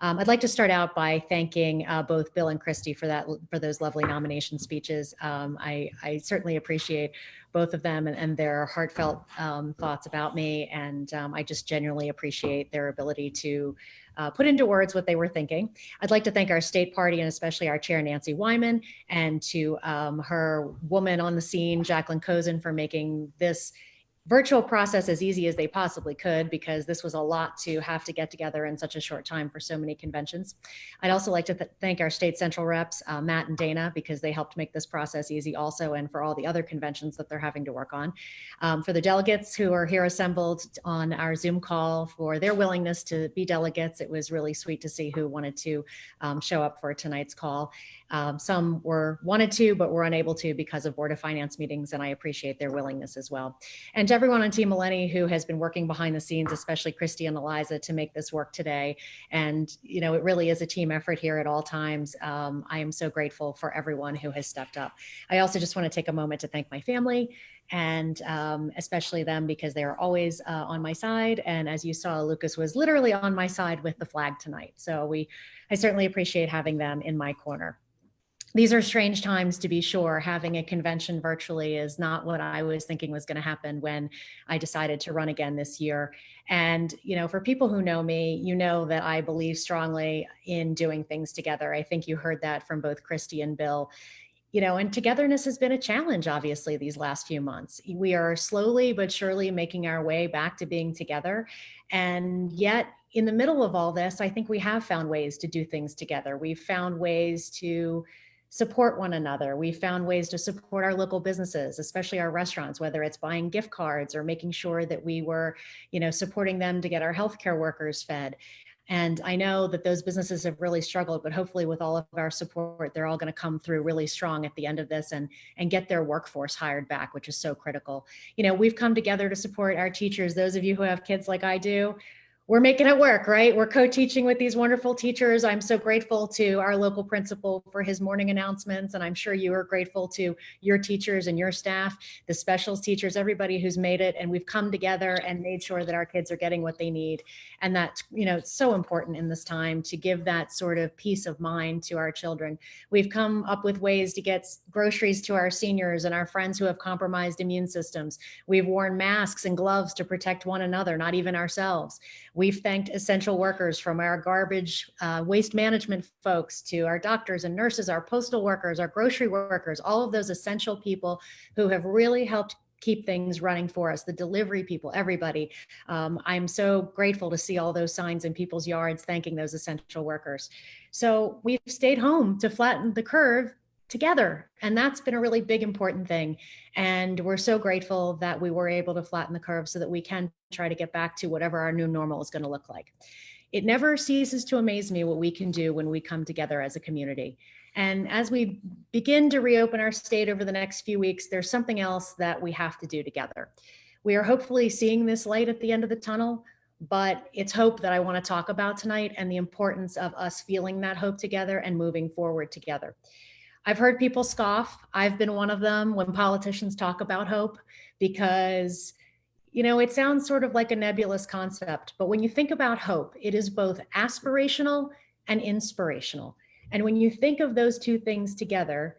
I'd like to start out by thanking both Bill and Christy for those lovely nomination speeches. I certainly appreciate both of them and their heartfelt thoughts about me, and I just genuinely appreciate their ability to put into words what they were thinking. I'd like to thank our state party and especially our chair, Nancy Wyman, and to her woman on the scene, Jacqueline Cozen, for making this virtual process as easy as they possibly could, because this was a lot to have to get together in such a short time for so many conventions. I'd also like to thank our state central reps, Matt and Dana, because they helped make this process easy also, and for all the other conventions that they're having to work on. For the delegates who are here assembled on our Zoom call, for their willingness to be delegates. It was really sweet to see who wanted to show up for tonight's call. Some wanted to, but were unable to because of Board of Finance meetings, and I appreciate their willingness as well. And to everyone on Team Eleni who has been working behind the scenes, especially Christy and Eliza, to make this work today. And, you know, it really is a team effort here at all times. I am so grateful for everyone who has stepped up. I also just want to take a moment to thank my family, and especially them, because they are always on my side. And as you saw, Lucas was literally on my side with the flag tonight. So I certainly appreciate having them in my corner. These are strange times, to be sure. Having a convention virtually is not what I was thinking was going to happen when I decided to run again this year. And, you know, for people who know me, you know that I believe strongly in doing things together. I think you heard that from both Christy and Bill. You know, and togetherness has been a challenge, obviously, these last few months. We are slowly but surely making our way back to being together. And yet, in the middle of all this, I think we have found ways to do things together. We've found ways to support one another. We've found ways to support our local businesses, especially our restaurants, whether it's buying gift cards or making sure that we were, you know, supporting them to get our healthcare workers fed. And I know that those businesses have really struggled, but hopefully with all of our support, they're all going to come through really strong at the end of this and get their workforce hired back, which is so critical. You know, we've come together to support our teachers. Those of you who have kids like I do, we're making it work, right? We're co-teaching with these wonderful teachers. I'm so grateful to our local principal for his morning announcements. And I'm sure you are grateful to your teachers and your staff, the specials teachers, everybody who's made it. And we've come together and made sure that our kids are getting what they need. And that's, you know, it's so important in this time to give that sort of peace of mind to our children. We've come up with ways to get groceries to our seniors and our friends who have compromised immune systems. We've worn masks and gloves to protect one another, not even ourselves. We've thanked essential workers, from our garbage waste management folks to our doctors and nurses, our postal workers, our grocery workers, all of those essential people who have really helped keep things running for us, the delivery people, everybody. I'm so grateful to see all those signs in people's yards thanking those essential workers. So we've stayed home to flatten the curve together. And that's been a really big, important thing. And we're so grateful that we were able to flatten the curve so that we can try to get back to whatever our new normal is going to look like. It never ceases to amaze me what we can do when we come together as a community. And as we begin to reopen our state over the next few weeks, there's something else that we have to do together. We are hopefully seeing this light at the end of the tunnel, but it's hope that I want to talk about tonight, and the importance of us feeling that hope together and moving forward together. I've heard people scoff. I've been one of them when politicians talk about hope, because, you know, it sounds sort of like a nebulous concept, but when you think about hope, it is both aspirational and inspirational. And when you think of those two things together,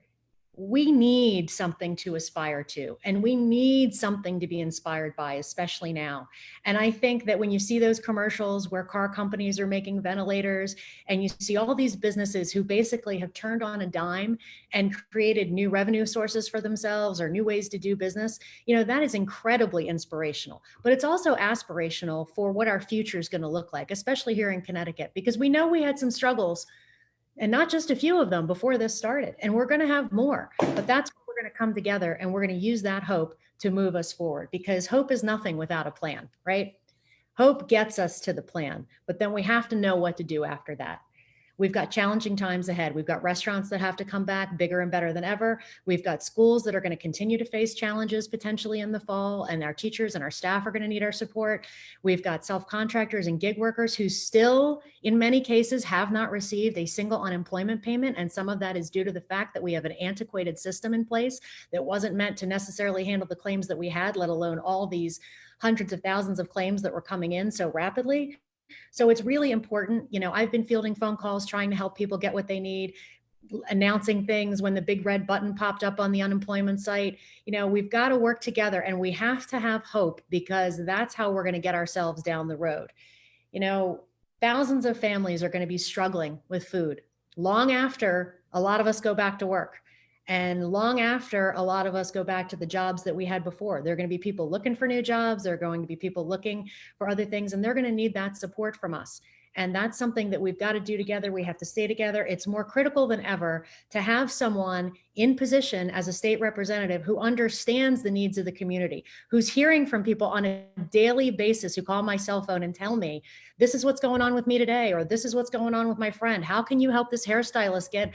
we need something to aspire to, and we need something to be inspired by, especially now. And I think that when you see those commercials where car companies are making ventilators, and you see all these businesses who basically have turned on a dime and created new revenue sources for themselves or new ways to do business, you know, that is incredibly inspirational. But it's also aspirational for what our future is going to look like, especially here in Connecticut, because we know we had some struggles, and not just a few of them, before this started. And we're going to have more, but that's where we're going to come together, and we're going to use that hope to move us forward, because hope is nothing without a plan, right? Hope gets us to the plan, but then we have to know what to do after that. We've got challenging times ahead. We've got restaurants that have to come back bigger and better than ever. We've got schools that are going to continue to face challenges potentially in the fall, and our teachers and our staff are going to need our support. We've got self-contractors and gig workers who still, in many cases, have not received a single unemployment payment. And some of that is due to the fact that we have an antiquated system in place that wasn't meant to necessarily handle the claims that we had, let alone all these hundreds of thousands of claims that were coming in so rapidly. So it's really important. I've been fielding phone calls trying to help people get what they need, announcing things when the big red button popped up on the unemployment site. We've got to work together, and we have to have hope, because that's how we're going to get ourselves down the road. you know, Thousands of families are going to be struggling with food long after a lot of us go back to work, and long after a lot of us go back to the jobs that we had before. There are going to be people looking for new jobs. There are going to be people looking for other things, and they're going to need that support from us. And that's something that we've got to do together. We have to stay together. It's more critical than ever to have someone in position as a state representative who understands the needs of the community, who's hearing from people on a daily basis, who call my cell phone and tell me, this is what's going on with me today, or this is what's going on with my friend. How can you help this hairstylist get,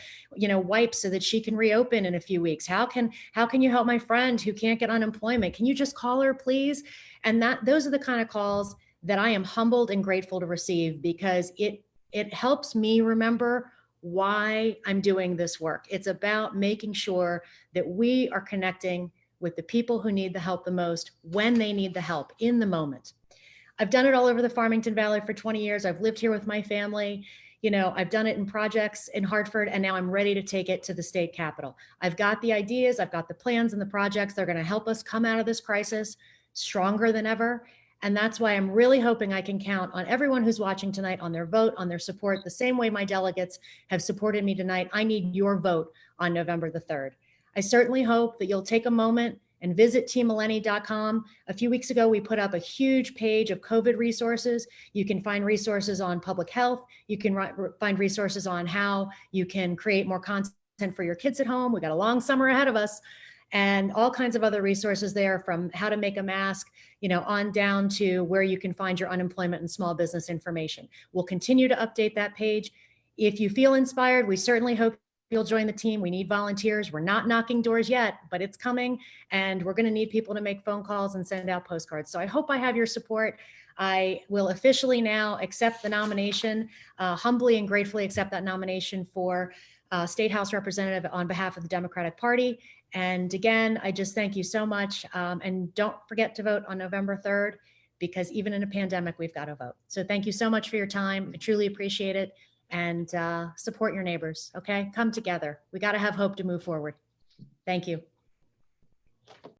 wipes so that she can reopen in a few weeks? How can you help my friend who can't get unemployment? Can you just call her, please? And those are the kind of calls that I am humbled and grateful to receive, because it helps me remember why I'm doing this work. It's about making sure that we are connecting with the people who need the help the most, when they need the help, in the moment. I've done it all over the Farmington Valley for 20 years. I've lived here with my family. I've done it in projects in Hartford, and now I'm ready to take it to the state capitol. I've got the ideas, I've got the plans and the projects. They're going to help us come out of this crisis stronger than ever. And that's why I'm really hoping I can count on everyone who's watching tonight, on their vote, on their support, the same way my delegates have supported me tonight. I need your vote on November the 3rd. I certainly hope that you'll take a moment and visit teameleni.com. A few weeks ago, we put up a huge page of COVID resources. You can find resources on public health. You can find resources on how you can create more content for your kids at home. We've got a long summer ahead of us, and all kinds of other resources there, from how to make a mask, on down to where you can find your unemployment and small business information. We'll continue to update that page. If you feel inspired, we certainly hope you'll join the team. We need volunteers. We're not knocking doors yet, but it's coming, and we're going to need people to make phone calls and send out postcards. So I hope I have your support. I will officially now accept the nomination, humbly and gratefully accept that nomination for State House Representative on behalf of the Democratic Party. And again, I just thank you so much. And don't forget to vote on November 3rd, because even in a pandemic, we've got to vote. So thank you so much for your time. I truly appreciate it. And support your neighbors, okay? Come together. We got to have hope to move forward. Thank you.